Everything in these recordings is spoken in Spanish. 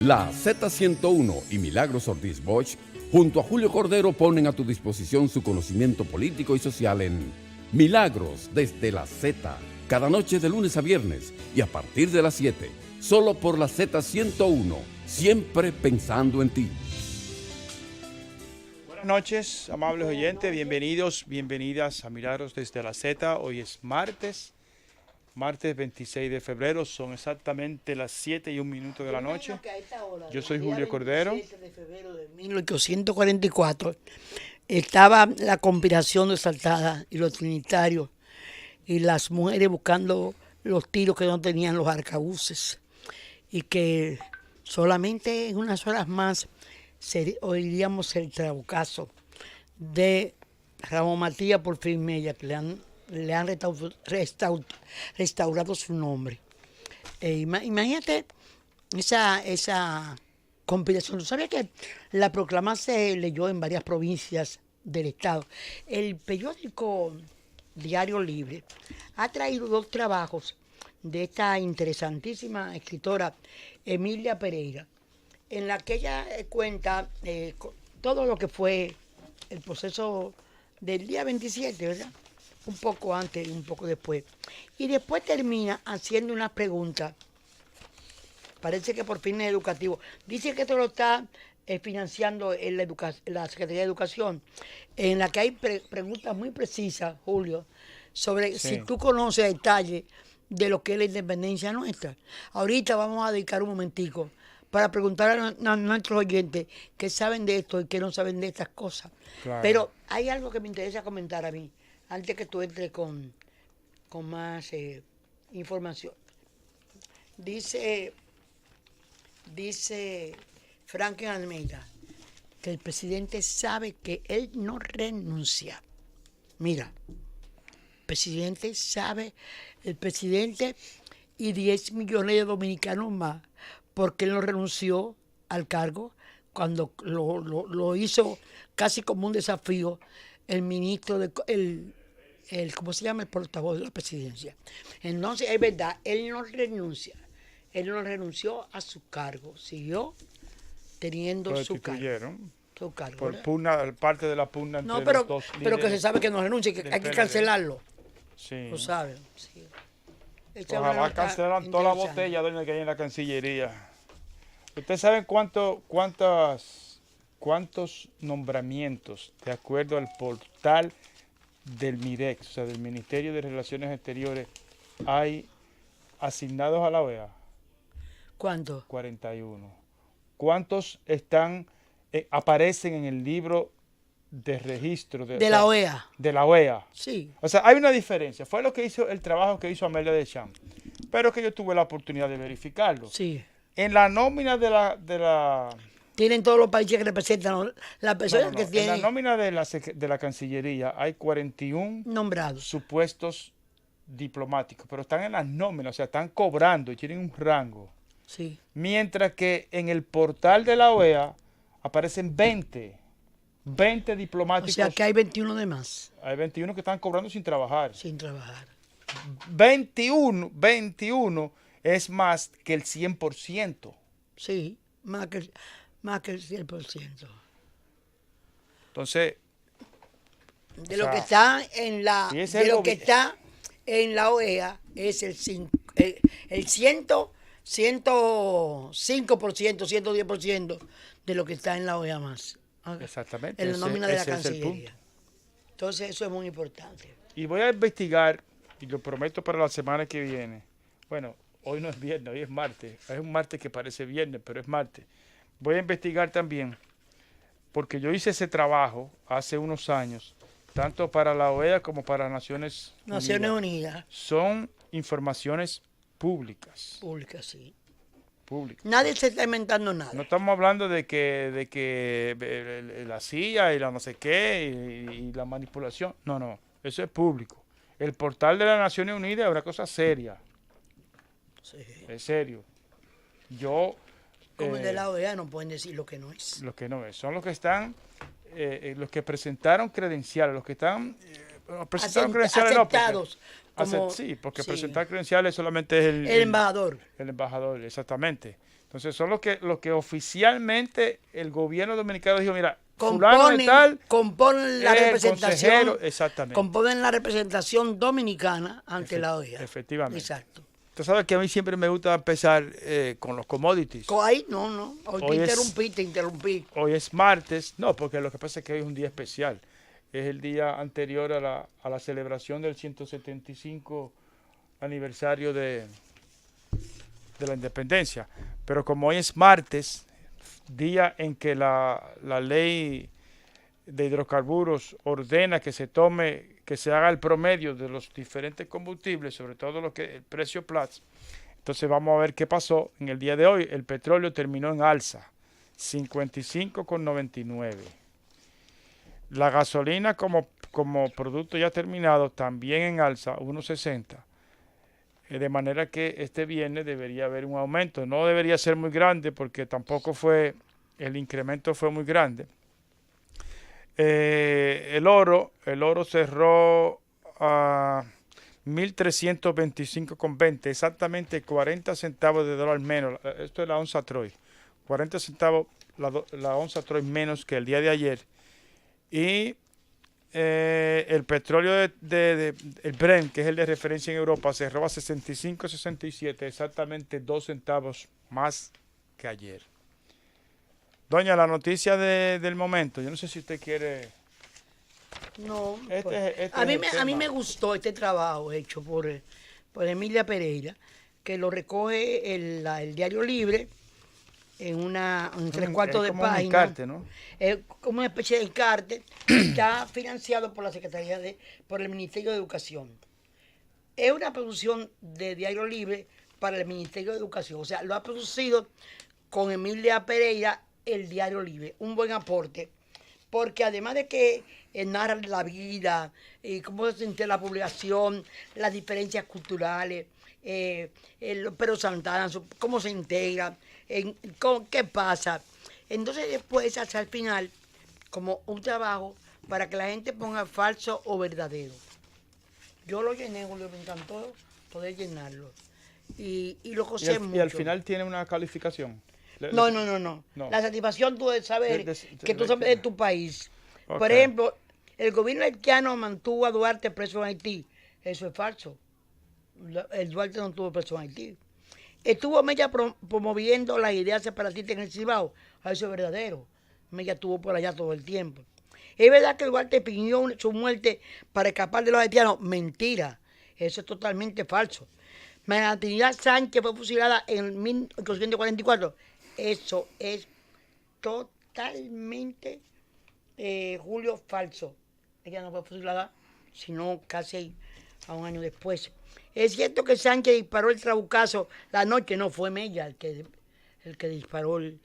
La Z101 y Milagros Ortiz Bosch, junto a Julio Cordero, ponen a tu disposición su conocimiento político y social en Milagros desde la Z, cada noche de lunes a viernes y a partir de las 7, solo por la Z101, siempre pensando en ti. Buenas noches, amables oyentes, bienvenidas a Milagros desde la Z. Hoy es martes 26 de febrero, son exactamente las 7:01 de la noche. Yo soy Julio Cordero. El 27 de febrero de 1844 estaba la conspiración exaltada y los trinitarios y las mujeres buscando los tiros que no tenían los arcabuces y que solamente en unas horas más oiríamos el trabucazo de Ramón Matías Porfín Mella, que le han restaurado su nombre. Imagínate esa conspiración. ¿Tú sabías que la proclama se leyó en varias provincias del estado? El periódico Diario Libre ha traído 2 trabajos de esta interesantísima escritora Emilia Pereira, en la que ella cuenta todo lo que fue el proceso del día 27, ¿verdad? Un poco antes y un poco después. Y después termina haciendo una pregunta. Parece que por fines educativos. Dice que esto lo está financiando la Secretaría de Educación, en la que hay preguntas muy precisas, Julio, sobre si tú conoces detalles de lo que es la independencia nuestra. Ahorita vamos a dedicar un momentico para preguntar a nuestros oyentes que saben de esto y que no saben de estas cosas. Claro. Pero hay algo que me interesa comentar a mí, antes que tú entres con más información. Dice Franklin Almeida que el presidente sabe que él no renuncia. Mira, el presidente y 10 millones de dominicanos más, porque él no renunció al cargo cuando lo hizo casi como un desafío el ministro, ¿cómo se llama? El portavoz de la presidencia. Entonces, es verdad, él no renunció a su cargo, siguió teniendo su cargo. Por parte de la pugna entre los dos líderes. Pero que se sabe que no renuncia, que hay que cancelarlo. Sí. Lo saben, sí. Ojalá cancelan toda la botella que hay en la Cancillería. ¿Ustedes saben cuántos nombramientos, de acuerdo al portal del MIREX, o sea, del Ministerio de Relaciones Exteriores, hay asignados a la OEA? ¿Cuántos? 41. ¿Cuántos aparecen en el libro de registro de la OEA? De la OEA. Sí. O sea, hay una diferencia. Fue el trabajo que hizo Amelia Deschamps, pero que yo tuve la oportunidad de verificarlo. Sí. En la nómina de la tienen todos los países que representan las personas que tienen. En la nómina de la Cancillería hay 41 nombrados, supuestos diplomáticos, pero están en las nóminas, o sea, están cobrando y tienen un rango. Sí. Mientras que en el portal de la OEA aparecen 20 diplomáticos. O sea, que hay 21 de más. Hay 21 que están cobrando sin trabajar. 21 es más que el 100%. Sí, más que el 100%. Entonces, lo que está en la que está en la OEA es el 105%, 110% de lo que está en la OEA más. Exactamente. En la nómina de la Cancillería. Entonces, eso es muy importante. Y voy a investigar, y lo prometo para la semana que viene. Bueno, hoy no es viernes, hoy es martes. Es un martes que parece viernes, pero es martes. Voy a investigar también, porque yo hice ese trabajo hace unos años, tanto para la OEA como para Naciones Unidas. Son informaciones públicas. Públicas, sí. Públicas. Nadie se está inventando nada. No estamos hablando de que la CIA y la no sé qué y la manipulación. No, eso es público. El portal de las Naciones Unidas es una cosa seria. Sí. Es serio. Como el de la OEA no pueden decir lo que no es. Lo que no es. Son los que están, los que presentaron credenciales, los que están presentaron credenciales. Aceptados. Porque presentar credenciales solamente es el embajador. El embajador, exactamente. Entonces son los que oficialmente el gobierno dominicano dijo, mira, fulano de tal componen la es el representación, consejero, exactamente. componen la representación dominicana ante la OEA. Efectivamente. Exacto. Tú sabes que a mí siempre me gusta empezar con los commodities. Ahí no. Hoy te interrumpí. Hoy es martes. No, porque lo que pasa es que hoy es un día especial. Es el día anterior a la celebración del 175 aniversario de la independencia. Pero como hoy es martes, día en que la ley de hidrocarburos ordena que se haga el promedio de los diferentes combustibles, sobre todo lo que el precio Platts. Entonces vamos a ver qué pasó en el día de hoy. El petróleo terminó en alza, 55,99. La gasolina como producto ya terminado también en alza, 1,60. De manera que este viernes debería haber un aumento. No debería ser muy grande porque tampoco el incremento fue muy grande. El oro cerró a 1.325,20, exactamente 40 centavos de dólar menos. Esto es la onza Troy. 40 centavos la onza Troy menos que el día de ayer. Y el petróleo el Brent, que es el de referencia en Europa, cerró a 65,67, exactamente 2 centavos más que ayer. Doña, la noticia del momento, yo no sé si usted quiere... No, a mí me gustó este trabajo hecho por Emilia Pereira, que lo recoge el Diario Libre en 3/4 de página. Un encarte, ¿no? Es como una especie de encarte. Está financiado por la Secretaría por el Ministerio de Educación. Es una producción de Diario Libre para el Ministerio de Educación. O sea, lo ha producido con Emilia Pereira el Diario Libre. Un buen aporte. Porque además de que narra la vida, cómo se siente la población, las diferencias culturales, Pedro Santana, cómo se integra, qué pasa. Entonces después hacia el final como un trabajo para que la gente ponga falso o verdadero. Yo lo llené, Julio, me encantó poder llenarlo. Y lo gocé mucho. Y al final tiene una calificación. No. La satisfacción tú de saber que tú sabes de tu país. Okay. Por ejemplo, el gobierno haitiano mantuvo a Duarte preso en Haití. Eso es falso. El Duarte no estuvo preso en Haití. Estuvo Mella promoviendo las ideas separatistas en el Cibao. Eso es verdadero. Mella estuvo por allá todo el tiempo. ¿Es verdad que Duarte pidió su muerte para escapar de los haitianos? Mentira. Eso es totalmente falso. María Trinidad Sánchez fue fusilada en 1844. Eso es totalmente, Julio, falso. Ella no fue fusilada, sino casi a un año después. Es cierto que Sánchez disparó el trabucazo la noche, no fue Mella el que disparó el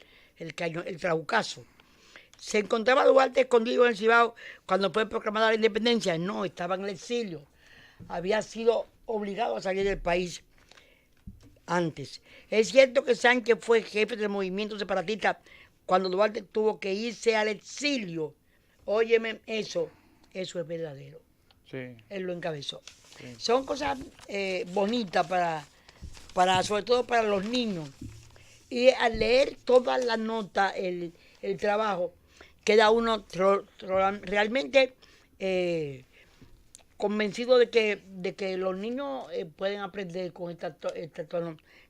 trabucazo. ¿Se encontraba Duarte escondido en el Cibao cuando fue proclamada la independencia? No, estaba en el exilio. Había sido obligado a salir del país antes. Es cierto que Sánchez fue jefe del movimiento separatista cuando Duarte tuvo que irse al exilio. Óyeme, eso es verdadero. Sí. Él lo encabezó. Sí. Son cosas bonitas sobre todo para los niños. Y al leer toda la nota, el trabajo, queda uno realmente convencido de que los niños pueden aprender con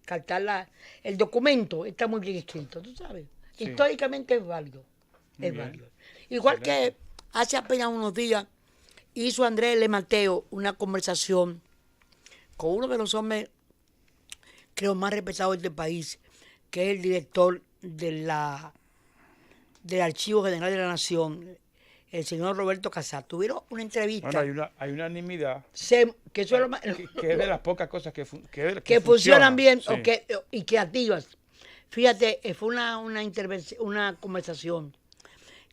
captar el documento. Está muy bien escrito, tú sabes. Sí. Históricamente es válido. Igual excelente. Que hace apenas unos días hizo Andrés L. Mateo una conversación con uno de los hombres, creo, más respetados de este país, que es el director del Archivo General de la Nación, el señor Roberto Casar. Tuvieron una entrevista. Bueno, hay unanimidad. Que eso es que es de las pocas cosas que funcionan bien, sí. Y creativas. Fíjate, fue una conversación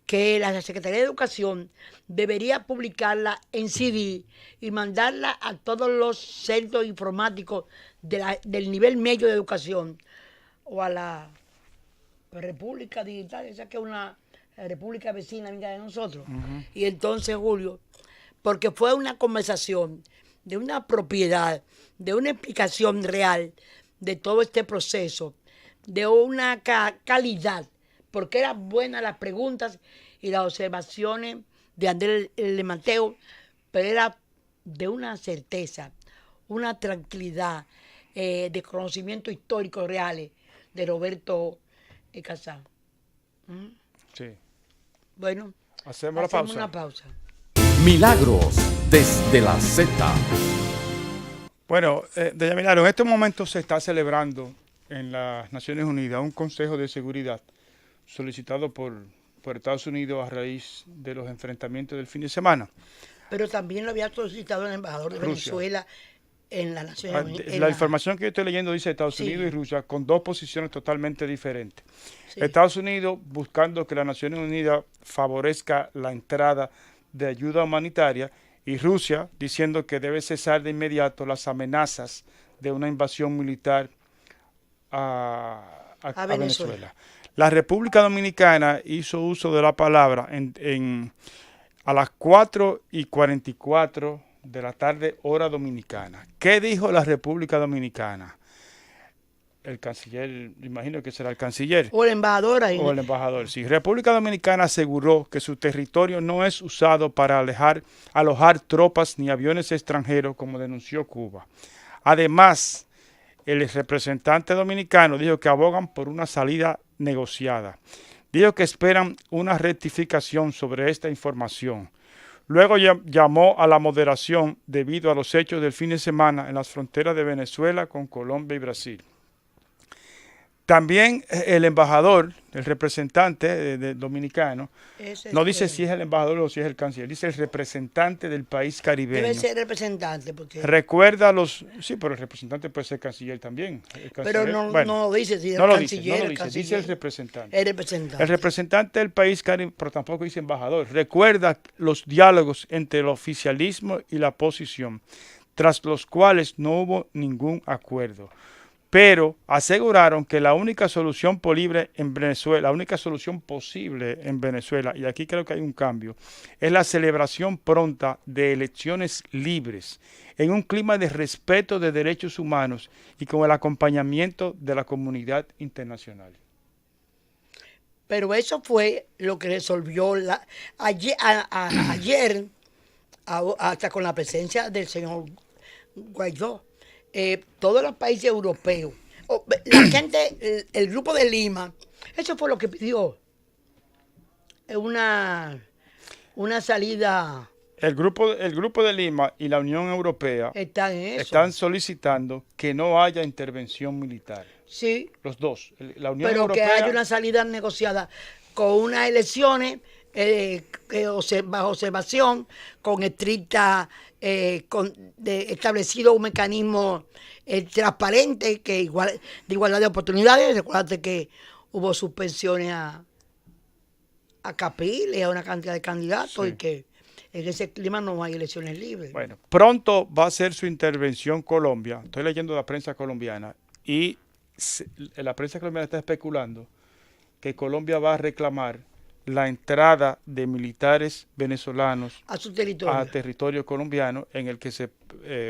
que la Secretaría de Educación debería publicarla en CD y mandarla a todos los centros informáticos del nivel medio de educación o a la República Digital, esa que es una república vecina amiga de nosotros. Uh-huh. Y entonces, Julio, porque fue una conversación de una propiedad, de una explicación real de todo este proceso, de una calidad, porque eran buenas las preguntas y las observaciones de Andrés de Mateo, pero era de una certeza, una tranquilidad, de conocimiento histórico reales de Roberto Casado. Sí. Bueno, Hacemos la pausa. una pausa. Milagros desde la Z. Bueno, doña Milagro, en estos momentos se está celebrando en las Naciones Unidas un Consejo de Seguridad solicitado por Estados Unidos a raíz de los enfrentamientos del fin de semana. Pero también lo había solicitado el embajador de Rusia. Venezuela en la Naciones Unidas. La información que yo estoy leyendo dice Estados Sí. Unidos y Rusia con dos posiciones totalmente diferentes. Sí. Estados Unidos buscando que las Naciones Unidas favorezca la entrada de ayuda humanitaria y Rusia diciendo que debe cesar de inmediato las amenazas de una invasión militar a Venezuela. La República Dominicana hizo uso de la palabra a las 4:44 de la tarde, hora dominicana. ¿Qué dijo la República Dominicana? El canciller, imagino que será el canciller. O el embajador ahí. O el embajador, sí. República Dominicana aseguró que su territorio no es usado para alojar tropas ni aviones extranjeros, como denunció Cuba. Además, el representante dominicano dijo que abogan por una salida negociada. Dijo que esperan una rectificación sobre esta información. Luego llamó a la moderación debido a los hechos del fin de semana en las fronteras de Venezuela con Colombia y Brasil. También el embajador, el representante dominicano, no dice si es el embajador o si es el canciller, dice el representante del país caribeño. Debe ser representante. Porque... Recuerda sí, pero el representante puede ser canciller también. Pero no dice si es no el lo canciller. dice el representante. El representante. El representante del país caribeño, pero tampoco dice embajador. Recuerda los diálogos entre el oficialismo y la oposición, tras los cuales no hubo ningún acuerdo. Pero aseguraron que la única solución posible en Venezuela, y aquí creo que hay un cambio, es la celebración pronta de elecciones libres, en un clima de respeto de derechos humanos y con el acompañamiento de la comunidad internacional. Pero eso fue lo que resolvió ayer, hasta con la presencia del señor Guaidó. Todos los países europeos, la gente, el grupo de Lima, eso fue lo que pidió. Una salida. El grupo de Lima y la Unión Europea están solicitando que no haya intervención militar. Sí. Los dos. La Unión pero Europea, que haya una salida negociada con unas elecciones bajo observación, con estricta, establecido un mecanismo transparente, de igualdad de oportunidades. Recuerda que hubo suspensiones a Capriles, a una cantidad de candidatos, sí. Y que en ese clima no hay elecciones libres. Bueno, pronto va a ser su intervención Colombia. Estoy leyendo la prensa colombiana y la prensa colombiana está especulando que Colombia va a reclamar la entrada de militares venezolanos a su territorio, a territorio colombiano, en el que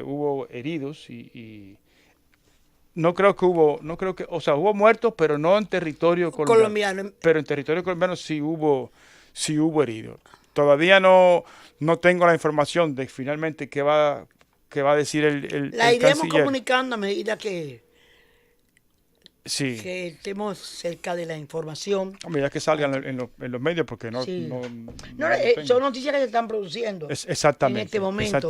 hubo heridos y no creo que hubo muertos, pero no en territorio colombiano. Pero en territorio colombiano sí hubo heridos. Todavía no tengo la información de finalmente qué va a decir el la iremos canciller. Comunicando a medida que sí, que estemos cerca de la información. A medida que salgan en los medios, porque sí. Son noticias que se están produciendo exactamente, en este momento.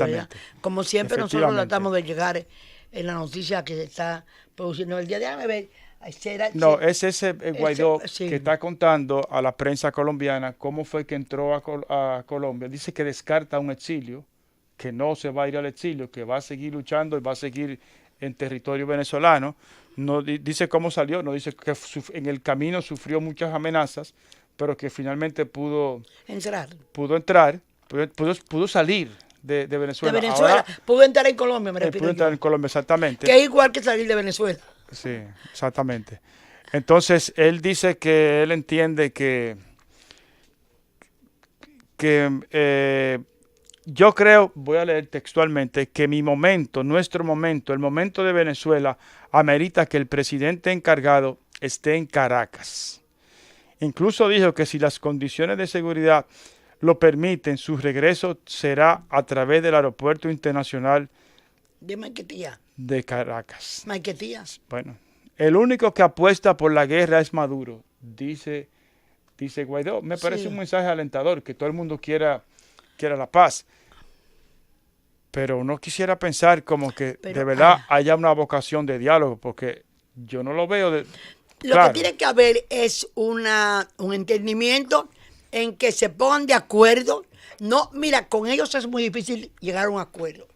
Como siempre nosotros tratamos de llegar en la noticia que se está produciendo el día de hoy. Es ese Guaidó que está contando a la prensa colombiana cómo fue que entró a Colombia. Dice que descarta un exilio, que no se va a ir al exilio, que va a seguir luchando y va a seguir en territorio venezolano. No dice cómo salió, no dice que en el camino sufrió muchas amenazas, pero que finalmente pudo entrar, pudo salir de Venezuela. De Venezuela, pudo entrar en Colombia, pudo entrar en Colombia, exactamente. Que es igual que salir de Venezuela. Sí, exactamente. Entonces, él dice que él entiende que yo creo, voy a leer textualmente, que nuestro momento, el momento de Venezuela, amerita que el presidente encargado esté en Caracas. Incluso dijo que si las condiciones de seguridad lo permiten, su regreso será a través del Aeropuerto Internacional De Maiquetía. de Caracas. Maiquetías. Bueno, el único que apuesta por la guerra es Maduro, dice Guaidó. Me parece Sí. un mensaje alentador, que todo el mundo quiera la paz. Pero uno quisiera pensar como que Pero, de verdad haya una vocación de diálogo, porque yo no lo veo de... Lo Claro. que tiene que haber es un entendimiento en que se pongan de acuerdo. No, mira, con ellos es muy difícil llegar a un acuerdo.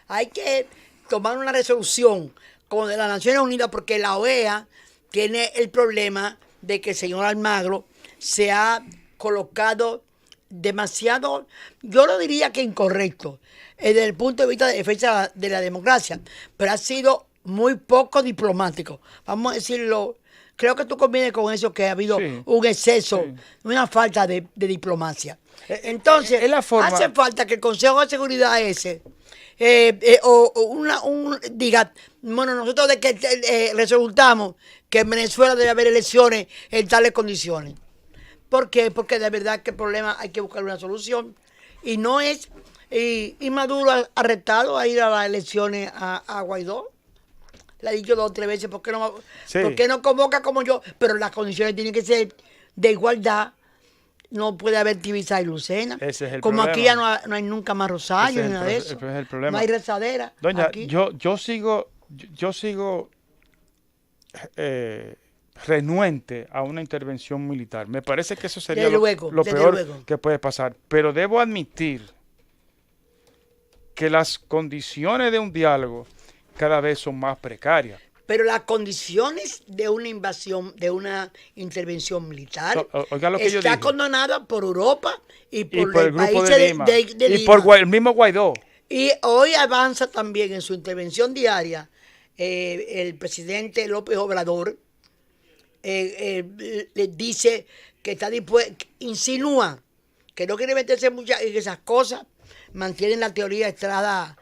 Hay que tomar una resolución como de las Naciones Unidas, porque la OEA tiene el problema de que el señor Almagro se ha colocado demasiado, yo lo diría que incorrecto, desde el punto de vista de defensa de la democracia, pero ha sido muy poco diplomático. Vamos a decirlo, creo que tú convienes con eso, que ha habido Sí, un exceso, sí. una falta de diplomacia. Es la forma- Hace falta que el Consejo de Seguridad ese diga, bueno, nosotros de que resultamos que en Venezuela debe haber elecciones en tales condiciones. ¿Por qué? Porque de verdad que el problema hay que buscar una solución. Y no es, y Maduro ha arrestado a ir a las elecciones a Guaidó. Le ha dicho 2 o 3 veces, Sí. ¿por qué no convoca como yo? Pero las condiciones tienen que ser de igualdad. No puede haber Tibisa y Lucena. Ese es el como problema. aquí ya no hay nunca más Rosario, Ese es ni el nada de pro- eso. ese es el problema. No hay rezadera. Doña, aquí. yo sigo renuente a una intervención militar. Me parece que eso sería Desde lo luego, desde peor luego. que puede pasar. Pero debo admitir que las condiciones de un diálogo cada vez son más precarias. Pero las condiciones de una invasión, de una intervención militar, Oiga lo que yo está dije. condenada por Europa y Y por, por el el grupo país de Lima. de Y Lima. por el mismo Guaidó. Y hoy avanza también en su intervención diaria el presidente López Obrador, le dice que está dispuesto, insinúa que no quiere meterse muchas en esas cosas, mantienen la teoría estrada,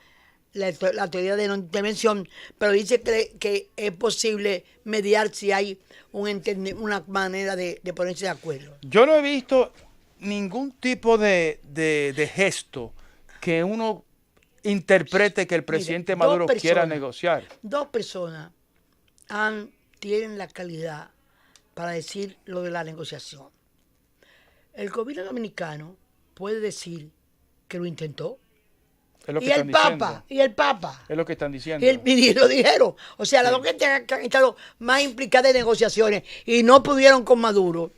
la teoría de no intervención, pero dice que es posible mediar si hay una manera de ponerse de acuerdo. Yo no he visto ningún tipo de gesto que uno interprete que el presidente Mira, dos Maduro quiera personas. negociar. 2 personas tienen la calidad para decir lo de la negociación. El gobierno dominicano puede decir que lo intentó. Es lo que Y el están diciendo. Papa, y el Papa. Es lo que están diciendo. Y lo dijeron. O sea, las dos que han estado más implicadas en negociaciones y no pudieron con Maduro.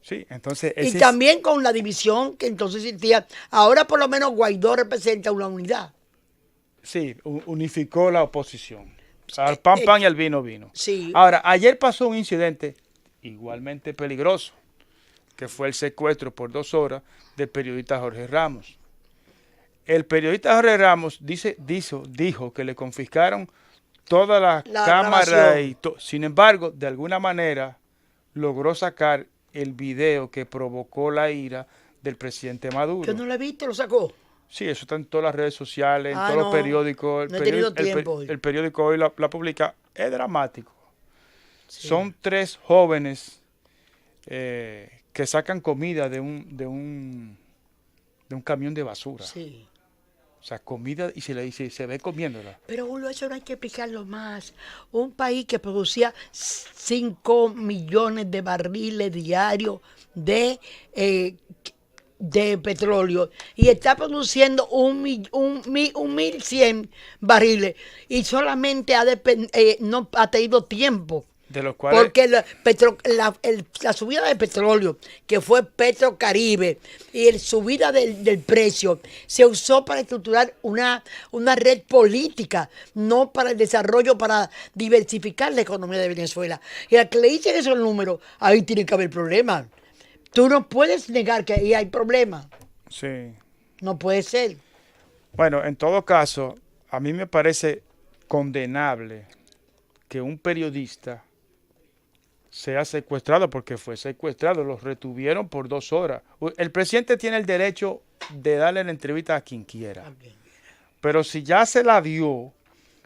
Sí, entonces Y también con la división que entonces existía. Ahora por lo menos Guaidó representa una unidad. sí, unificó la oposición. Al pan y al vino. Sí. Ahora, ayer pasó un incidente igualmente peligroso, que fue el secuestro por 2 horas del periodista Jorge Ramos. El periodista Jorge Ramos dijo que le confiscaron toda la cámara grabación. Sin embargo, de alguna manera logró sacar el video que provocó la ira del presidente Maduro. Yo no lo he visto, lo sacó. Sí, eso está en todas las redes sociales, en Ah, todos los no, periódicos. no he tenido tiempo hoy. El periódico hoy la publica. Es dramático. Sí. Son 3 jóvenes que sacan comida de un camión de basura. Sí. O sea, comida y se ve comiéndola. Pero Julio, eso no hay que explicarlo más. Un país que producía 5 millones de barriles diarios de petróleo y está produciendo 1.100 barriles y solamente no ha tenido tiempo. De los cuales Porque la subida de petróleo, que fue Petrocaribe, y la subida del precio, se usó para estructurar una red política, no para el desarrollo, para diversificar la economía de Venezuela. Y al que le dicen esos números, ahí tiene que haber problemas. Tú no puedes negar que ahí hay problemas. sí. No puede ser. Bueno, en todo caso, a mí me parece condenable que un periodista sea secuestrado, porque fue secuestrado, los retuvieron por 2 horas. El presidente tiene el derecho de darle la entrevista a quien quiera, pero si ya se la dio,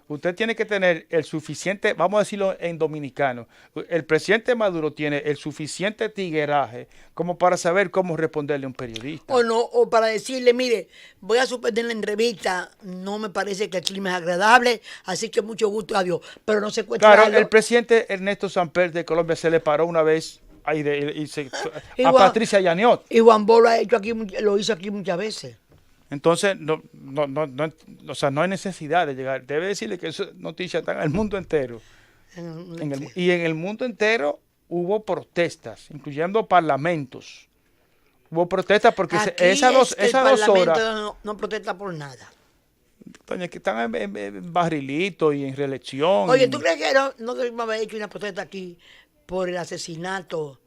usted tiene que tener el suficiente, vamos a decirlo en dominicano, el presidente Maduro tiene el suficiente tigueraje como para saber cómo responderle a un periodista. O no, o para decirle, mire, voy a suspender la entrevista, no me parece que el clima es agradable, así que mucho gusto, adiós. Pero no secuestrarlo. Claro, el presidente Ernesto Samper de Colombia se le paró una vez a Igual- Patricia Yaniot. Y Juan Bo lo hizo aquí muchas veces. Entonces, o sea, no hay necesidad de llegar. Debe decirle que esa noticia está en el mundo entero. Y en el mundo entero hubo protestas, incluyendo parlamentos. Hubo protestas porque Aquí esas dos el horas, Parlamento no protesta por nada. doña, que están en barrilito y en reelección. Oye, ¿tú crees que no debimos haber hecho una protesta aquí por el asesinato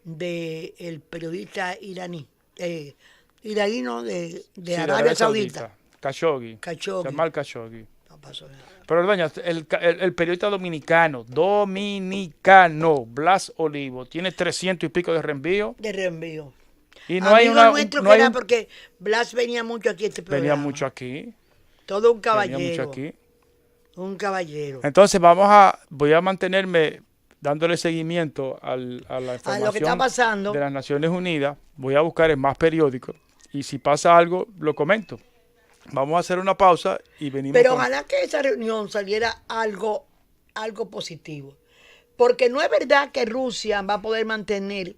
del periodista iraní? Iraní, ¿no? De Sí, Arabia Saudita. Khashoggi. Khashoggi. Jamal Khashoggi. No pasó nada. Pero doña, el periodista dominicano, Blas Olivo, tiene 300 y pico de reenvío. De reenvío. Y no hay una... nuestro no que hay era un- porque Blas venía mucho aquí a este programa. venía mucho aquí. Todo un Venía caballero. mucho aquí. Un caballero. Entonces voy a mantenerme dándole seguimiento a la información lo que está pasando. de las Naciones Unidas. Voy a buscar en más periódicos y si pasa algo, lo comento. Vamos a hacer una pausa y venimos Pero con- ojalá que esa reunión saliera algo positivo. Porque no es verdad que Rusia va a poder mantener.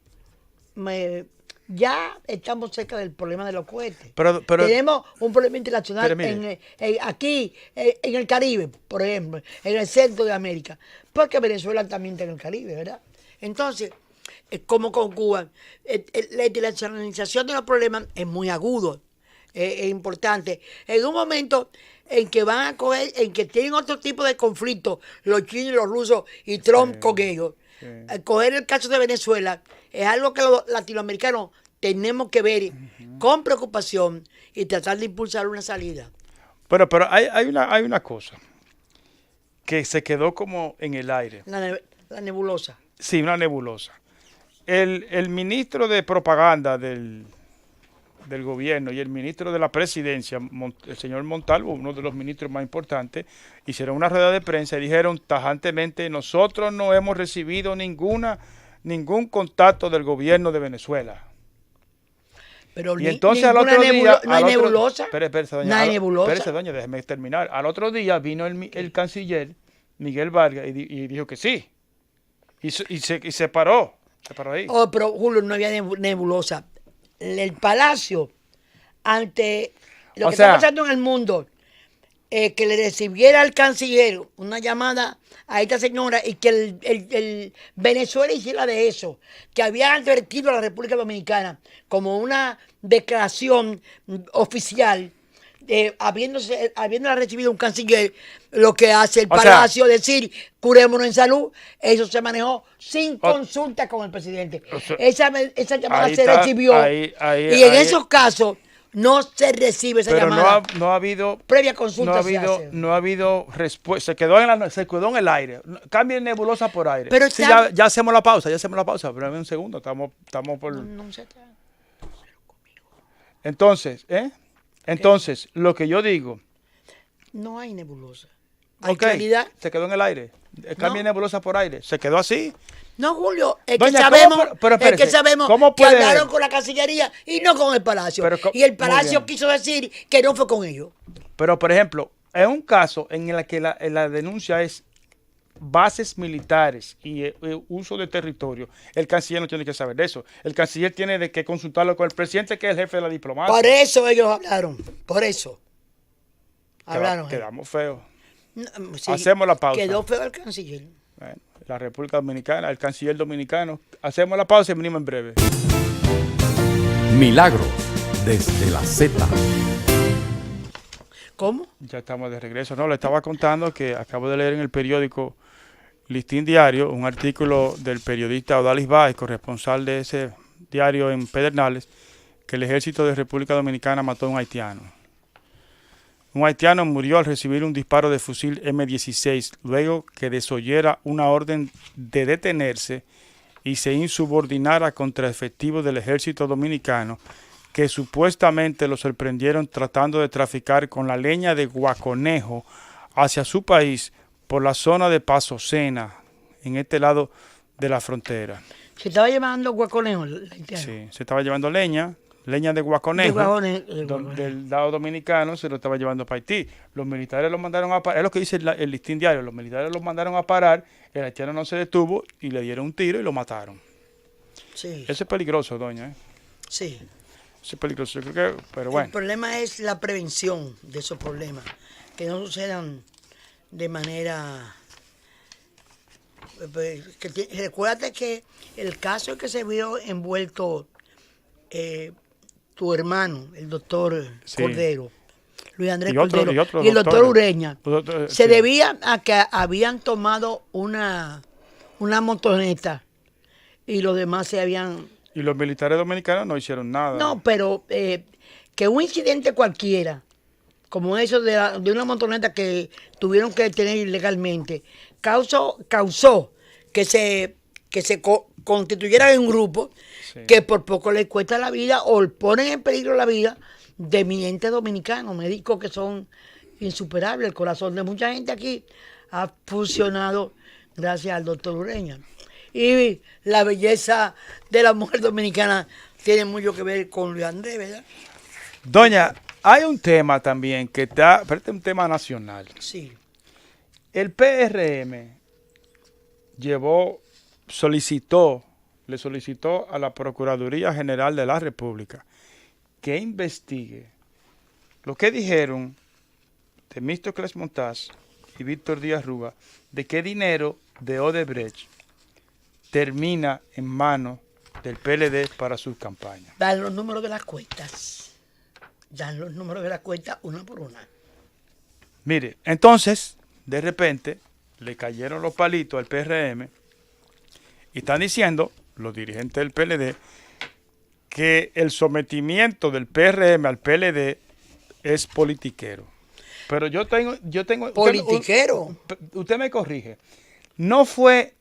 Ya estamos cerca del problema de los cohetes. Pero- Tenemos un problema internacional Pero mire. aquí, en el Caribe, por ejemplo, en el centro de América. Porque Venezuela también está en el Caribe, ¿verdad? Entonces, como con Cuba, la internacionalización de los problemas es muy agudo, es importante. En un momento en que van a coger, en que tienen otro tipo de conflictos, los chinos y los rusos y Trump con ellos, coger el caso de Venezuela es algo que los latinoamericanos tenemos que ver con preocupación y tratar de impulsar una salida. Pero hay una cosa que se quedó como en el aire. La nebulosa. Sí, una nebulosa. El ministro de propaganda del gobierno y el ministro de la presidencia, el señor Montalvo, uno de los ministros más importantes, hicieron una rueda de prensa y dijeron tajantemente: nosotros no hemos recibido ningún contacto del gobierno de Venezuela. Pero Y entonces al ninguna otro día... no hay nebulosa. Espérese, doña. No hay nebulosa. Espérese, doña, déjeme terminar. Al otro día vino el canciller Miguel Vargas y dijo que sí. Y se paró. Se paró ahí. Oh, pero Julio, no había nebulosa. El Palacio, ante lo O que sea, está pasando en el mundo, que le recibiera al canciller una llamada a esta señora y que el Venezuela hiciera de eso, que había advertido a la República Dominicana como una declaración oficial, habiéndola recibido un canciller, lo que hace el O sea, Palacio, decir, curémonos en salud, eso se manejó sin consulta con el presidente. O sea, Esa llamada ahí se está, recibió ahí, y en ahí. esos casos no se recibe esa Pero llamada. no ha habido... Previa consulta no ha se habido, hace. no ha habido respuesta. Se quedó en el aire. Cambien nebulosa por aire. Pero Sí, está- ya hacemos la pausa. Pero un segundo. Estamos por... No se trata. Entonces, lo que yo digo... No hay nebulosa. Hay Ok, claridad. se quedó en el aire. Cambien nebulosa por aire. Se quedó así. No, Julio, es Doña, que ¿cómo sabemos, pero es que espérese, sabemos ¿cómo que puede- hablaron con la Cancillería y no con el Palacio. Pero Y el muy Palacio bien. quiso decir que no fue con ellos. Pero, por ejemplo, en un caso en el que la denuncia es bases militares y uso de territorio, el canciller no tiene que saber de eso. El canciller tiene que consultarlo con el presidente, que es el jefe de la diplomacia. Por eso ellos hablaron. Por eso. Hablaron. Quedamos feos. No, sí, Hacemos la pausa. Quedó feo el canciller. Bueno, la República Dominicana, el canciller dominicano. Hacemos la pausa y venimos en breve. Milagros desde la Z. ¿Cómo? Ya estamos de regreso. No, le estaba contando que acabo de leer en el periódico Listín Diario un artículo del periodista Odalis Báez, corresponsal de ese diario en Pedernales, que el ejército de República Dominicana mató a un haitiano. Un haitiano murió al recibir un disparo de fusil M16 luego que desoyera una orden de detenerse y se insubordinara contra efectivos del ejército dominicano que supuestamente lo sorprendieron tratando de traficar con la leña de guaconejo hacia su país por la zona de Paso Sena, en este lado de la frontera. Se estaba llevando guaconejo el haitiano. Sí, se estaba llevando leña de guaconejo, del lado dominicano, se lo estaba llevando para Haití. Los militares lo mandaron a parar, es lo que dice el listín diario, los militares lo mandaron a parar, el haitiano no se detuvo y le dieron un tiro y lo mataron. Sí. Eso es peligroso, doña. Sí. Eso es peligroso, yo creo que, pero bueno. El problema es la prevención de esos problemas, que no sucedan de manera... Recuérdate que el caso en que se vio envuelto tu hermano, el doctor Cordero, Luis Andrés Cordero, y el doctor Ureña, se debía a que habían tomado una motoneta y los demás se habían... Y los militares dominicanos no hicieron nada. No, pero que un incidente cualquiera, como eso de una motoneta que tuvieron que detener ilegalmente, causó que se constituyera en un grupo que por poco le cuesta la vida o ponen en peligro la vida de eminentes dominicanos, médicos que son insuperables. El corazón de mucha gente aquí ha funcionado gracias al doctor Ureña. Y la belleza de la mujer dominicana tiene mucho que ver con Luis Andrés, ¿verdad? Doña, hay un tema también que está, pero este es un tema nacional. Sí. El PRM le solicitó a la Procuraduría General de la República que investigue lo que dijeron Temístocles Montaz y Víctor Díaz Rúa de qué dinero de Odebrecht termina en manos del PLD para sus campañas. Dan los números de las cuentas. Dan los números de las cuentas una por una. Mire, entonces, de repente, le cayeron los palitos al PRM y están diciendo, los dirigentes del PLD, que el sometimiento del PRM al PLD es politiquero. Pero yo tengo ¿Politiquero? Usted me corrige. ¿No fue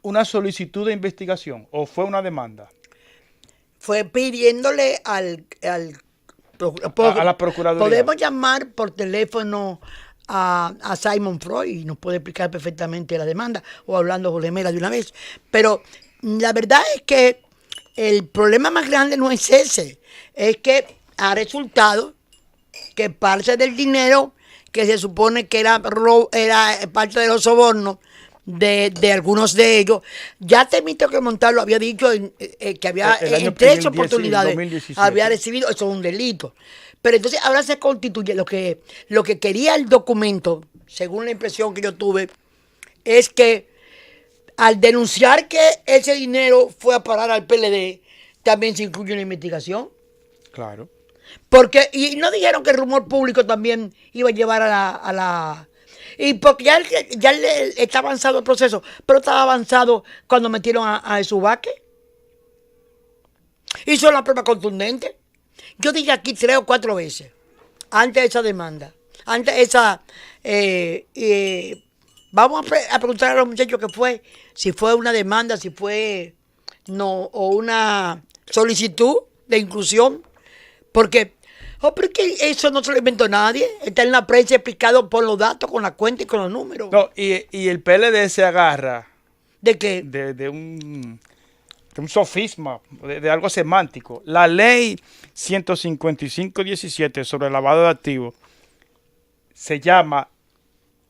una solicitud de investigación o fue una demanda? Fue pidiéndole a la Procuraduría. Podemos llamar por teléfono a Simon Freud y nos puede explicar perfectamente la demanda, o hablando con Lemela de una vez. Pero la verdad es que el problema más grande no es ese, es que ha resultado que parte del dinero que se supone que era parte de los sobornos de algunos de ellos, ya Temístocles Montaz lo había dicho que había en 3 oportunidades 2017. Había recibido, eso es un delito. Pero entonces ahora se constituye lo que quería el documento, según la impresión que yo tuve, es que al denunciar que ese dinero fue a parar al PLD, también se incluye una investigación. Claro. Porque, y no dijeron que el rumor público también iba a llevar a la y porque ya está avanzado el proceso, pero estaba avanzado cuando metieron a Subaque. Hizo la prueba contundente. Yo dije aquí 3 o 4 veces, antes de esa demanda, antes de esa... vamos a preguntar a los muchachos qué fue, si fue una demanda, si fue no, o una solicitud de inclusión, porque porque eso no se lo inventó nadie, está en la prensa explicado por los datos, con la cuenta y con los números. No, y el PLD se agarra ¿de qué? De un sofisma, de algo semántico. La ley 155-17 sobre lavado de activos se llama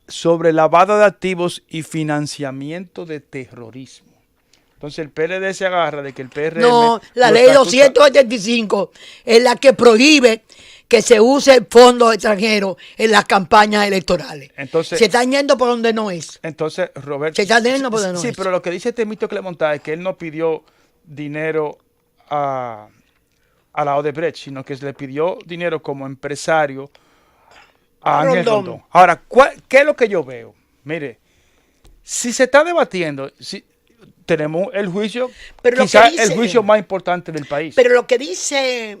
sobre lavado de activos y financiamiento de terrorismo. Entonces el PLD se agarra de que el PRM... No, la ley 275 es la que prohíbe que se use fondos extranjeros en las campañas electorales. Entonces, se están yendo por donde no es. Entonces, Roberto... Se están yendo por donde no es. Sí, pero lo que dice Temístocles Montaz es que él no pidió dinero a la Odebrecht, sino que le pidió dinero como empresario a Ángel Rondón. Ahora, ¿qué es lo que yo veo? Mire, si se está debatiendo... tenemos el juicio, quizás el juicio más importante del país. Pero lo que dice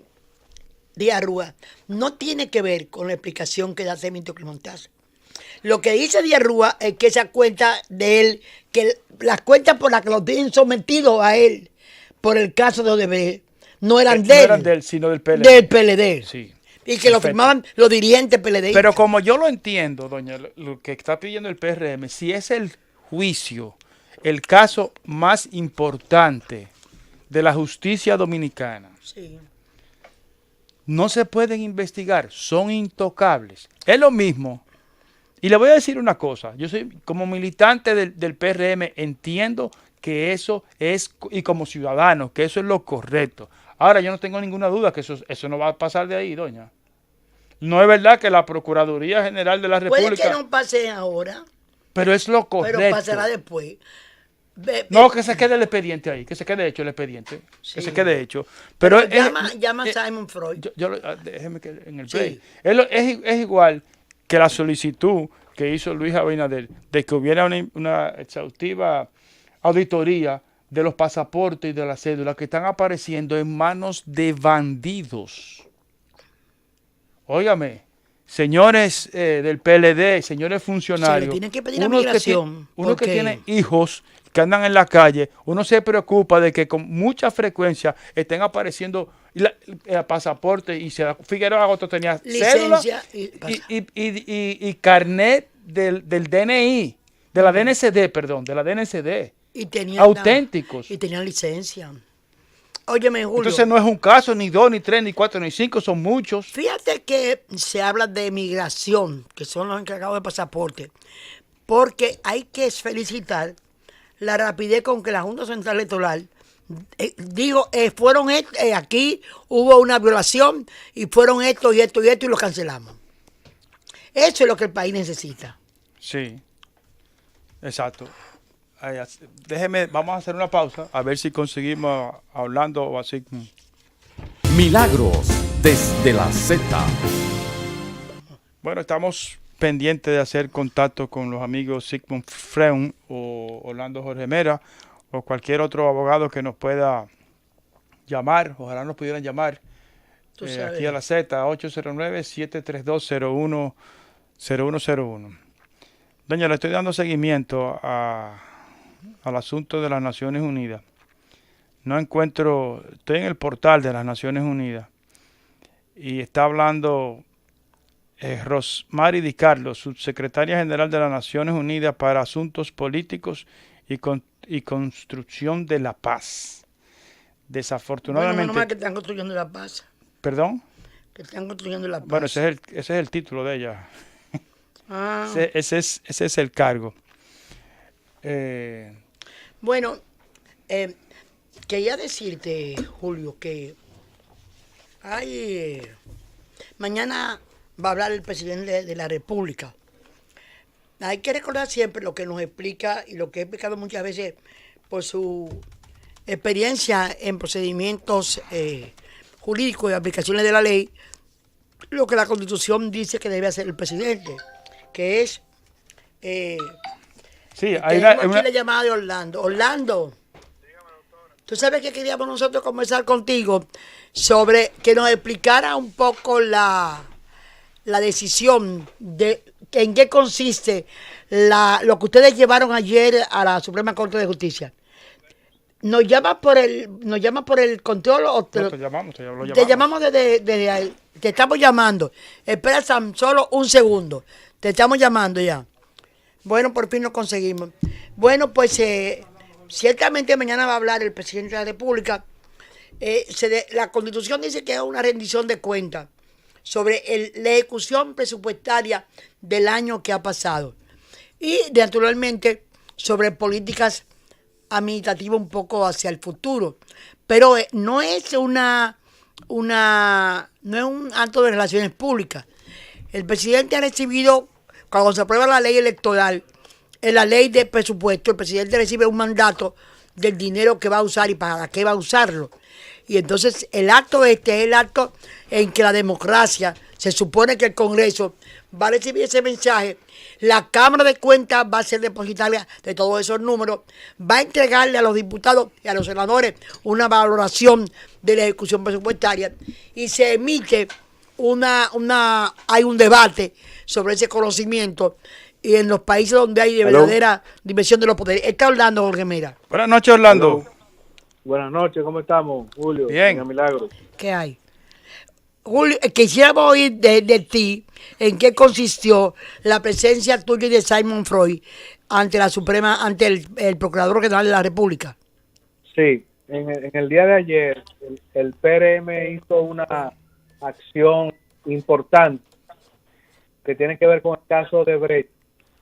Díaz Rúa no tiene que ver con la explicación que da Temístocles Montaz. Lo que dice Díaz Rúa es que esa cuenta de él, que las cuentas por las que lo tienen sometido a él por el caso de Odebrecht, no eran de él, sino del PLD. Del PLD. Sí. Y que lo Perfecto. firmaban los dirigentes PLD. Pero como yo lo entiendo, doña, lo que está pidiendo el PRM, si es el juicio, el caso más importante de la justicia dominicana, Sí. no se pueden investigar, son intocables. Es lo mismo. Y le voy a decir una cosa, yo soy como militante del PRM, entiendo que eso es, y como ciudadano, que eso es lo correcto. Ahora, yo no tengo ninguna duda que eso no va a pasar de ahí, doña. No es verdad que la Procuraduría General de la Puede República, que no pase ahora, pero es lo correcto. pero pasará después. No, que se quede el expediente ahí, que se quede hecho el expediente, Sí. que se quede hecho. Pero llama a Simon Freud. déjeme que en el Sí. play. Es igual que la solicitud que hizo Luis Abinader de que hubiera una exhaustiva auditoría de los pasaportes y de las cédulas que están apareciendo en manos de bandidos. Óigame, señores del PLD, señores funcionarios, Se le tiene que pedir a uno que migración, uno que porque- tiene hijos que andan en la calle, uno se preocupa de que con mucha frecuencia estén apareciendo pasaportes y Figueroa Agosto tenía cédula Licencia y carnet del DNI, de la DNCD, perdón, de la DNCD, y tenían auténticos. y tenían licencia. Óyeme, Julio. Entonces no es un caso, ni dos, ni tres, ni cuatro, ni cinco, son muchos. Fíjate que se habla de migración, que son los encargados de pasaporte, porque hay que felicitar la rapidez con que la Junta Central Electoral aquí hubo una violación y fueron esto y esto y esto y lo cancelamos. Eso es lo que el país necesita. Sí, exacto. Déjeme, vamos a hacer una pausa, a ver si conseguimos a Orlando o así. Milagros desde la Z. Bueno, estamos pendientes de hacer contacto con los amigos Sigmund Freund o Orlando Jorge Mera o cualquier otro abogado que nos pueda llamar. Ojalá nos pudieran llamar Tú sabes. aquí a la Z, 809-732-0101. Doña, le estoy dando seguimiento al asunto de las Naciones Unidas. No encuentro, estoy en el portal de las Naciones Unidas y está hablando Rosmary Di Carlo, subsecretaria general de las Naciones Unidas para Asuntos Políticos y Construcción de la Paz. Desafortunadamente. Bueno, menos mal que están construyendo la paz. ¿Perdón? Que están construyendo la paz. Bueno, ese es el título de ella. Ah. Ese es el cargo. Bueno, quería decirte, Julio, que mañana va a hablar el presidente de la República. Hay que recordar siempre lo que nos explica y lo que he explicado muchas veces por su experiencia en procedimientos jurídicos y aplicaciones de la ley, lo que la Constitución dice que debe hacer el presidente, que es... Sí, tenemos aquí la llamada de Orlando. Orlando, tú sabes que queríamos nosotros conversar contigo sobre que nos explicara un poco la decisión de en qué consiste lo que ustedes llevaron ayer a la Suprema Corte de Justicia. ¿Nos llama por el control o No, te llamamos. te llamamos desde ahí? Te estamos llamando. Espera solo un segundo. Te estamos llamando ya. Bueno, por fin lo conseguimos. Bueno, pues ciertamente mañana va a hablar el presidente de la República. La Constitución dice que es una rendición de cuentas sobre la ejecución presupuestaria del año que ha pasado. Y naturalmente sobre políticas administrativas un poco hacia el futuro. Pero no es no es un acto de relaciones públicas. El presidente ha recibido, cuando se aprueba la ley electoral, en la ley de presupuesto, el presidente recibe un mandato del dinero que va a usar y para qué va a usarlo. Y entonces el acto es el acto en que la democracia, se supone que el Congreso va a recibir ese mensaje, la Cámara de Cuentas va a ser depositaria de todos esos números, va a entregarle a los diputados y a los senadores una valoración de la ejecución presupuestaria y se emite hay un debate sobre ese conocimiento y en los países donde hay de verdadera dimensión de los poderes. Está Orlando, Jorge Mera. Buenas noches, Orlando. Buenas noches, ¿cómo estamos, Julio? Bien. Señor Milagro. ¿Qué hay? Julio, quisiéramos oír de ti en qué consistió la presencia tuya y de Simon Freud ante la Suprema, ante el Procurador General de la República. Sí, en el día de ayer el PRM hizo una acción importante que tiene que ver con el caso de Brecht,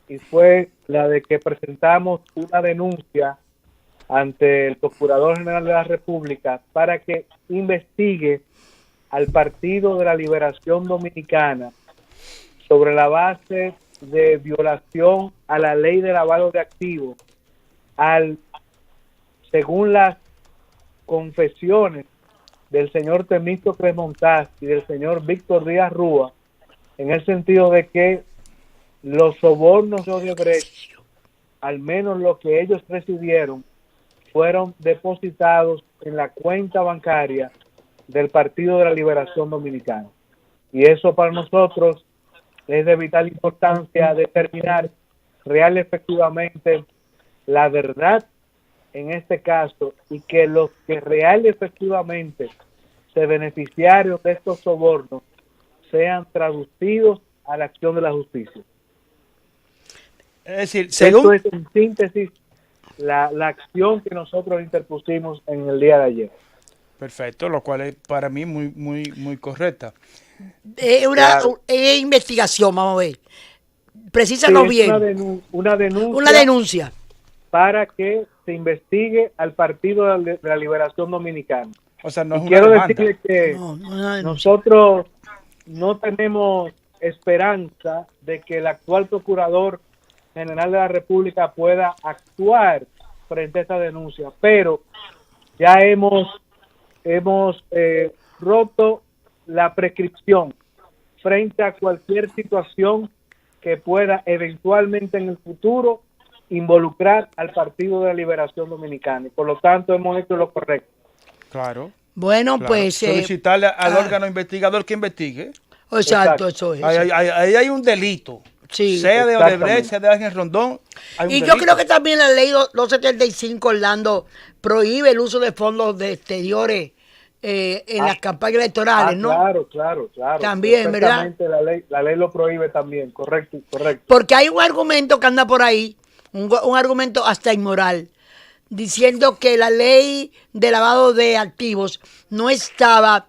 y fue la de que presentamos una denuncia ante el Procurador General de la República para que investigue al Partido de la Liberación Dominicana sobre la base de violación a la ley de lavado de activos, según las confesiones del señor Temístocles Montaz y del señor Víctor Díaz Rúa, en el sentido de que los sobornos de Odebrecht, al menos lo que ellos recibieron, fueron depositados en la cuenta bancaria del Partido de la Liberación Dominicana. Y eso para nosotros es de vital importancia determinar real efectivamente la verdad en este caso, y que los que real efectivamente se beneficiaron de estos sobornos sean traducidos a la acción de la justicia. Es decir, según... Esto es en síntesis la acción que nosotros interpusimos en el día de ayer. Perfecto, lo cual es para mí muy correcta. Claro. Investigación, vamos a ver. Precísanos Sí, bien. Una Una denuncia. para que se investigue al Partido de la Liberación Dominicana. O sea, no es Y una quiero demanda. decirle que No, no es una denuncia. nosotros no tenemos esperanza de que el actual Procurador General de la República pueda actuar frente a esta denuncia, pero ya hemos roto la prescripción frente a cualquier situación que pueda eventualmente en el futuro involucrar al Partido de la Liberación Dominicana. Y por lo tanto hemos hecho lo correcto. Claro. Bueno, claro. pues... Solicitarle al órgano investigador que investigue. Exacto, eso es. Ahí hay un delito. Sí, sea de Odebrecht, sea de Ángel Rondón. Hay un y delito. yo creo que también la ley 275, Orlando, prohíbe el uso de fondos de exteriores en las campañas electorales, ¿no? Claro. También, ¿verdad? Perfectamente, la ley lo prohíbe también, correcto. Porque hay un argumento que anda por ahí, un argumento hasta inmoral, diciendo que la ley de lavado de activos no estaba,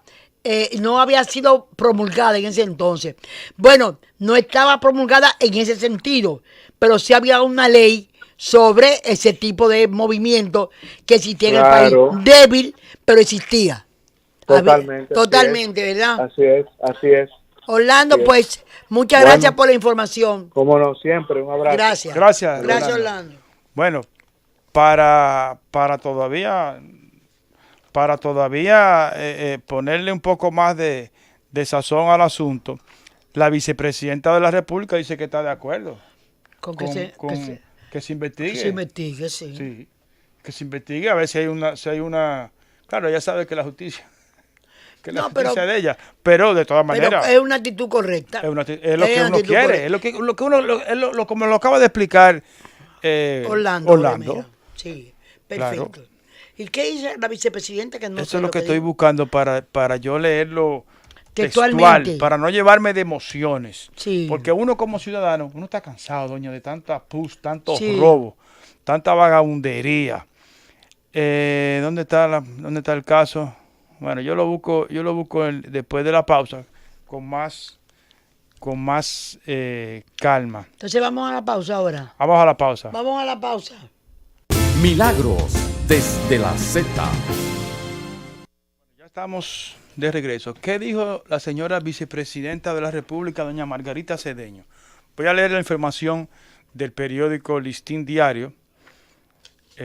no había sido promulgada en ese entonces. Bueno, no estaba promulgada en ese sentido, pero sí había una ley sobre ese tipo de movimiento que existía en el país. Débil, pero existía. Totalmente, ¿verdad? Así es. Orlando, Así es. pues, muchas gracias por la información. Cómo no, siempre, un abrazo. Gracias, Gracias, Orlando. Bueno, para todavía ponerle un poco más de sazón al asunto, la vicepresidenta de la República dice que está de acuerdo que se investigue. Que se investigue, sí. Sí, que se investigue a ver si hay una... Claro, ella sabe que la justicia... que la justicia de ella, pero de todas maneras... Pero es una actitud correcta. Es lo que uno quiere, es lo que uno, como lo acaba de explicar Orlando. Sí, perfecto. Claro. ¿Y qué dice la vicepresidenta? Que no Eso es lo que estoy buscando para yo leerlo textual, para no llevarme de emociones. Sí. Porque uno como ciudadano, uno está cansado, doña, de tantas tantos robos, tanta vagabundería. ¿Dónde está el caso? Bueno, yo lo busco después de la pausa con más calma. Entonces vamos a la pausa ahora. Vamos a la pausa. Milagros desde la Z. Ya estamos de regreso. ¿Qué dijo la señora vicepresidenta de la República, doña Margarita Cedeño? Voy a leer la información del periódico Listín Diario.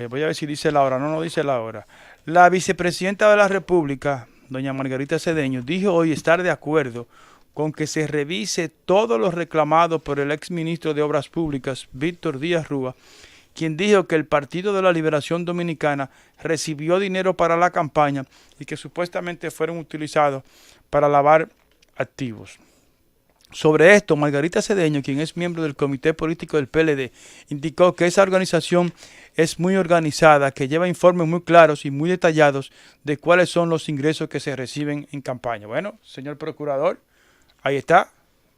Voy a ver si dice la hora. No dice la hora. La vicepresidenta de la República, doña Margarita Cedeño, dijo hoy estar de acuerdo con que se revise todo lo reclamado por el exministro de Obras Públicas, Víctor Díaz Rúa, quien dijo que el Partido de la Liberación Dominicana recibió dinero para la campaña y que supuestamente fueron utilizados para lavar activos. Sobre esto, Margarita Cedeño, quien es miembro del Comité Político del PLD, indicó que esa organización es muy organizada, que lleva informes muy claros y muy detallados de cuáles son los ingresos que se reciben en campaña. Bueno, señor procurador, ahí está.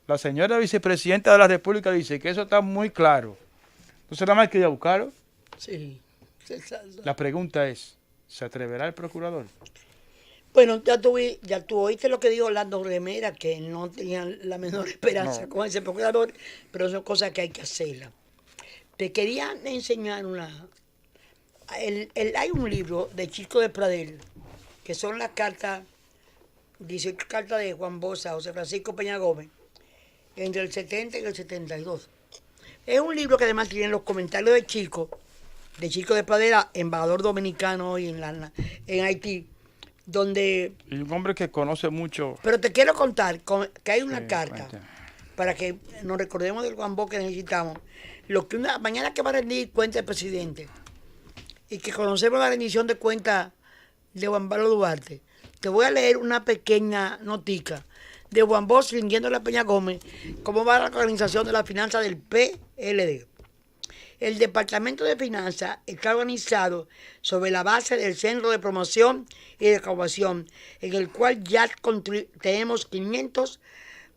La señora vicepresidenta de la República dice que eso está muy claro. Entonces nada más que ir a buscarlo. Sí. La pregunta es, ¿se atreverá el procurador? Bueno, ya tú oíste lo que dijo Orlando Remera, que no tenían la menor esperanza No. con ese procurador, pero son cosas que hay que hacerlas. Te quería enseñar hay un libro de Chico de Pradel, que son las cartas, 18 cartas de Juan Bosa, José Francisco Peña Gómez, entre el 70 y el 72. Es un libro que además tiene los comentarios de Chico de Pradera, embajador dominicano hoy en Haití, donde... Y un hombre que conoce mucho. Pero te quiero contar que hay una Sí, carta, cuente. para que nos recordemos del Juan Bosch que necesitamos, lo que mañana que va a rendir cuenta el presidente, y que conocemos la rendición de cuenta de Juan Pablo Duarte. Te voy a leer una pequeña notica de Juan Bosch rindiendo a Peña Gómez, cómo va la organización de la finanza del PLD. El Departamento de Finanzas está organizado sobre la base del Centro de Promoción y Recaudación, en el cual ya tenemos 500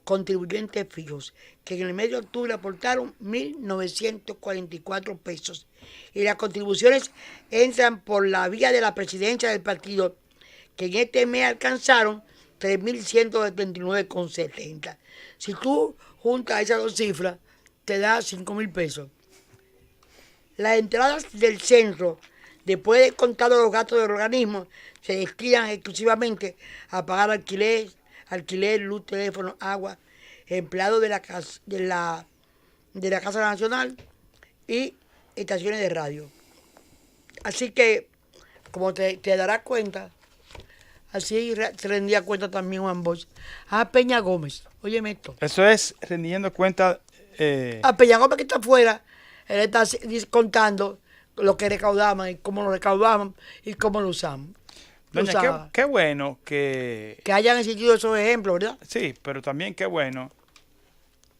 contribuyentes fijos, que en el mes de octubre aportaron 1.944 pesos. Y las contribuciones entran por la vía de la presidencia del partido, que en este mes alcanzaron 3.179,70. Si tú juntas esas dos cifras, te da 5.000 pesos. Las entradas del centro, después de contar los gastos del organismo, se destinan exclusivamente a pagar alquiler, luz, teléfono, agua, empleados de la Casa Nacional y estaciones de radio. Así que, como te darás cuenta, así se rendía cuenta también Juan Bosch. A Peña Gómez, óyeme esto. Eso es rendiendo cuenta. A Peña Gómez que está afuera, él está contando lo que recaudamos y cómo lo recaudamos y cómo lo usamos. Doña, qué bueno que hayan existido esos ejemplos, ¿verdad? Sí, pero también qué bueno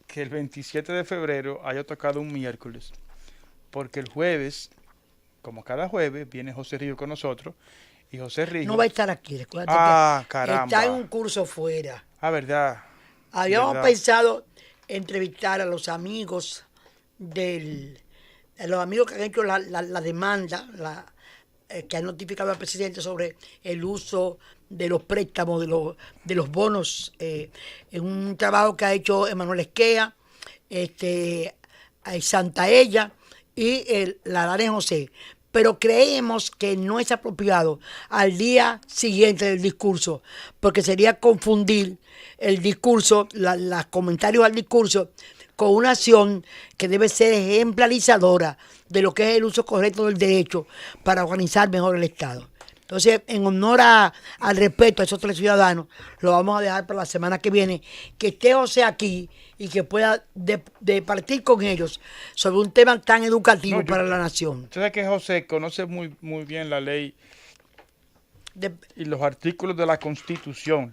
que el 27 de febrero haya tocado un miércoles, porque el jueves, como cada jueves, viene José Rijo con nosotros, y José Rijo... No va a estar aquí, recuérdate que caramba. está en un curso fuera. Verdad. Habíamos pensado entrevistar a los amigos a los amigos que han hecho la demanda, que han notificado al presidente sobre el uso de los préstamos, de los bonos, en un trabajo que ha hecho Emanuel Esquea, Santaella y la Dane José. Pero creemos que no es apropiado al día siguiente del discurso, porque sería confundir el discurso, los comentarios al discurso, con una acción que debe ser ejemplarizadora de lo que es el uso correcto del derecho para organizar mejor el Estado. Entonces, en honor al respeto a esos tres ciudadanos, lo vamos a dejar para la semana que viene, que esté José aquí y que pueda departir con ellos sobre un tema tan educativo para la nación. Usted sabe que José conoce muy, muy bien la ley y los artículos de la Constitución,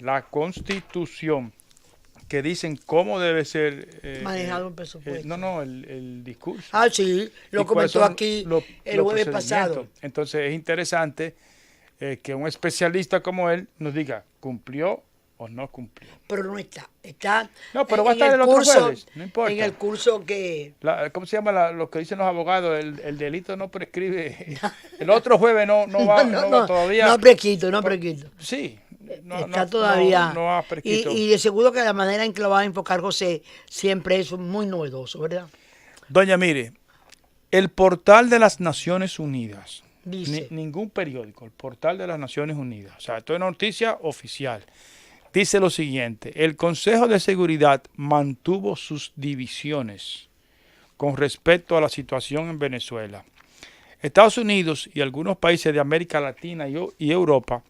que dicen cómo debe ser manejado el presupuesto. El discurso. Ah, sí, lo comentó aquí el jueves pasado. Entonces es interesante que un especialista como él nos diga, ¿cumplió o no cumplió? Pero no está. No, pero va a estar el otro jueves, no importa. En el curso que... ¿Cómo se llama lo que dicen los abogados? El delito no prescribe. El otro jueves no va todavía. No prescrito. Sí. Está todavía. No ha prescrito. Y de seguro que la manera en que lo va a enfocar José siempre es muy novedoso, ¿verdad? Doña, mire, el portal de las Naciones Unidas, dice, ningún periódico, el portal de las Naciones Unidas, o sea, esto es noticia oficial, dice lo siguiente: el Consejo de Seguridad mantuvo sus divisiones con respecto a la situación en Venezuela. Estados Unidos y algunos países de América Latina y Europa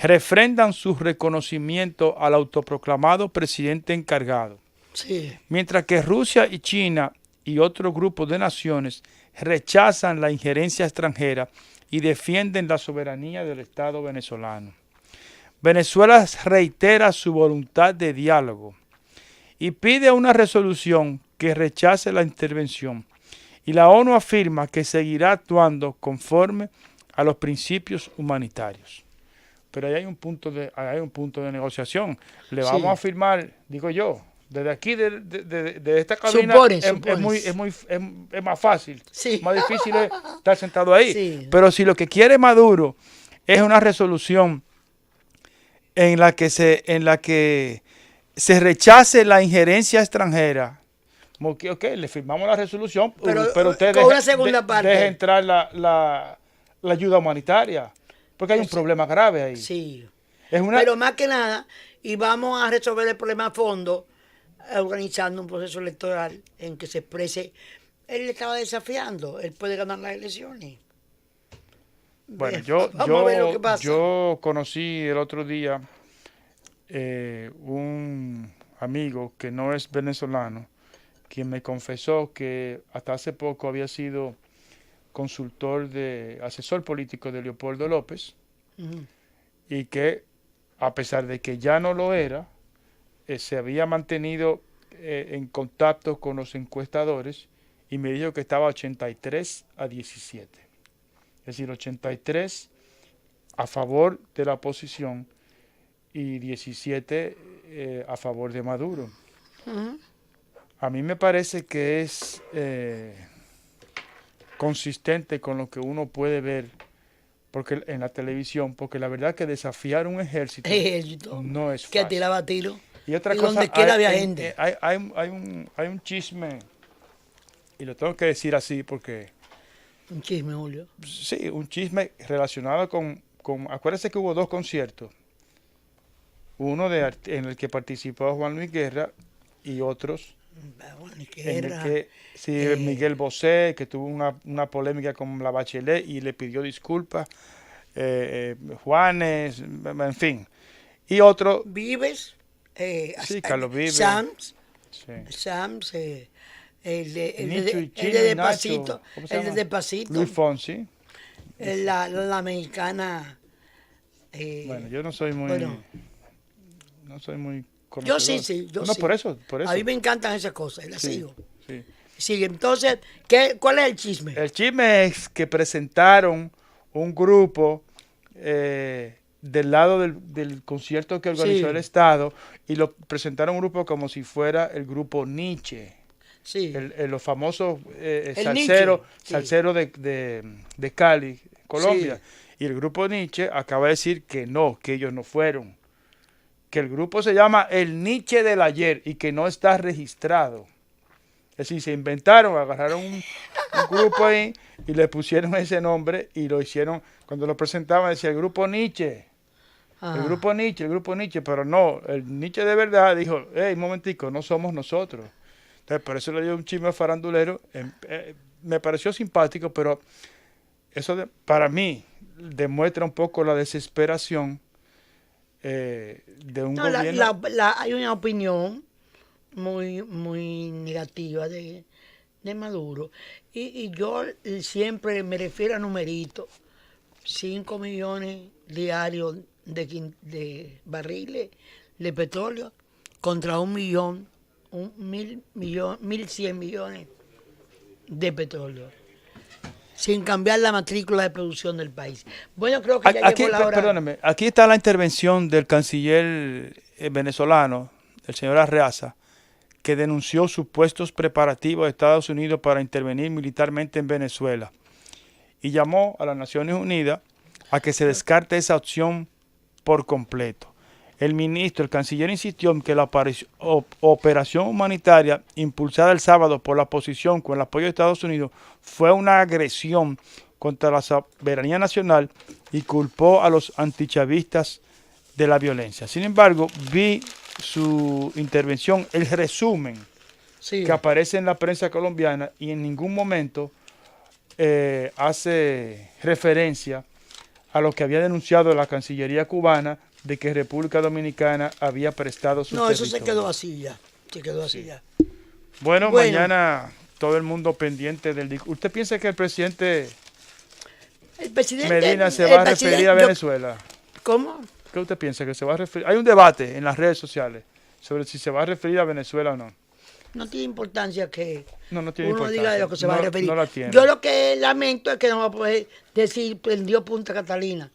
refrendan su reconocimiento al autoproclamado presidente encargado, sí, mientras que Rusia y China y otros grupos de naciones rechazan la injerencia extranjera y defienden la soberanía del Estado venezolano. Venezuela reitera su voluntad de diálogo y pide una resolución que rechace la intervención. Y la ONU afirma que seguirá actuando conforme a los principios humanitarios. Pero ahí hay un punto de negociación. Le Sí. vamos a firmar, digo yo, desde aquí de esta cabina Supones. es más fácil. Sí. Más difícil es estar sentado ahí. Sí. Pero si lo que quiere Maduro es una resolución en la que se rechace la injerencia extranjera, como que, ok, le firmamos la resolución, pero usted con una segunda parte. deje entrar la ayuda humanitaria, porque hay un problema grave ahí. Sí. Es una, Pero más que nada, y vamos a resolver el problema a fondo, organizando un proceso electoral en que se exprese. Él le estaba desafiando, él puede ganar las elecciones. bueno, Vamos a ver lo que pasa. yo conocí el otro día un amigo que no es venezolano, quien me confesó que hasta hace poco había sido asesor político de Leopoldo López, Ujú. y que a pesar de que ya no lo era, se había mantenido en contacto con los encuestadores y me dijo que estaba 83-17. Es decir, 83 a favor de la oposición y 17 a favor de Maduro. Ujú. A mí me parece que es consistente con lo que uno puede ver porque en la televisión, porque la verdad que desafiar un ejército Ejército, no es que fácil. tiraba tiro. Y otra Y cosa, donde quiera había gente. hay un chisme, y lo tengo que decir así porque, Un chisme, Julio. sí, un chisme relacionado acuérdense que hubo dos conciertos, uno en el que participó Juan Luis Guerra y otros Bueno, y que en el era, que Miguel Bosé, que tuvo una polémica con la Bachelet y le pidió disculpas, Juanes, en fin. Y otro, Vives, sí, Carlos Vives. Sams, sí. el Nicho y de Chino y Despacito, Nacho, ¿cómo se el de llama? Despacito, Luis Fonsi. la mexicana. Bueno, yo no soy muy bueno. conocedor. Yo no, sí. por eso. A mí me encantan esas cosas, y las Sí, sigo. sí. Sí, entonces, ¿cuál es el chisme? El chisme es que presentaron un grupo del lado del concierto que organizó Sí. el Estado, y lo presentaron un grupo como si fuera el grupo Nietzsche, Sí. los famosos El salseros Nietzsche, sí. salseros de Cali, Colombia. Sí. Y el grupo Nietzsche acaba de decir que no, que ellos no fueron. Que el grupo se llama el Nietzsche del ayer y que no está registrado. Es decir, se inventaron, agarraron un grupo ahí y le pusieron ese nombre y lo hicieron, cuando lo presentaban decía el grupo Nietzsche. Ajá. El grupo Nietzsche, pero no, el Nietzsche de verdad dijo, hey, un momentico, no somos nosotros. Entonces, por eso le dio un chisme farandulero, me pareció simpático, pero eso para mí demuestra un poco la desesperación de un No, gobierno. hay una opinión muy negativa de Maduro. Y yo siempre me refiero a numeritos. 5 millones diarios de barriles de petróleo contra 1.100 millones de petróleo. Sin cambiar la matrícula de producción del país. Bueno, creo que ya Aquí, llegó la hora. perdóname, aquí está la intervención del canciller venezolano, el señor Arreaza, que denunció supuestos preparativos de Estados Unidos para intervenir militarmente en Venezuela y llamó a las Naciones Unidas a que se descarte esa opción por completo. El canciller insistió en que la operación humanitaria impulsada el sábado por la oposición con el apoyo de Estados Unidos fue una agresión contra la soberanía nacional y culpó a los antichavistas de la violencia. Sin embargo, vi su intervención, el resumen Sí. que aparece en la prensa colombiana, y en ningún momento hace referencia a lo que había denunciado la Cancillería cubana de que República Dominicana había prestado su No, eso se territorio. quedó así ya. Se quedó así ya. Bueno, Bueno. mañana todo el mundo pendiente ¿Usted piensa que el presidente El presidente Medina se el va a presidente- referir a yo- Venezuela? ¿Cómo? ¿Qué usted piensa que se va a referir? Hay un debate en las redes sociales sobre si se va a referir a Venezuela o no. No tiene importancia que No tiene uno diga de lo que se va a No- referir. no la tiene. Yo lo que lamento es que no va a poder decir prendió Punta Catalina,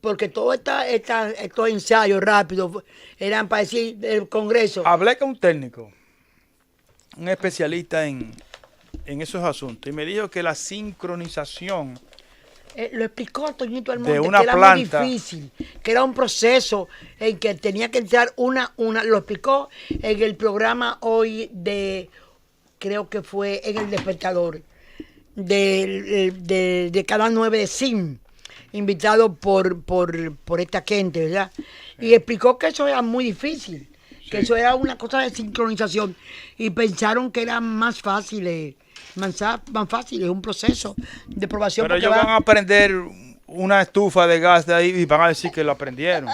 porque todos estos ensayos rápidos eran para decir del Congreso. Hablé con un técnico, un especialista en esos asuntos, y me dijo que la sincronización Lo explicó Toñito de Almonte, una que era planta. muy difícil, que era un proceso en que tenía que entrar lo explicó en el programa hoy creo que fue en El Despertador, de Canal 9 de SIM, invitado por esta gente, ¿verdad? Y explicó que eso era muy difícil, que eso era una cosa de sincronización, y pensaron que era más fácil, más fácil, es un proceso de probación. Pero porque ellos van a prender una estufa de gas de ahí y van a decir que lo aprendieron.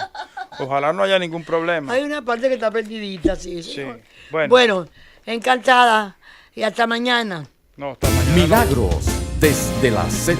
Ojalá no haya ningún problema. Hay una parte que está prendidita, sí. Sí, Sí. bueno. Bueno, encantada y hasta mañana. No, hasta mañana. Milagros desde la Z.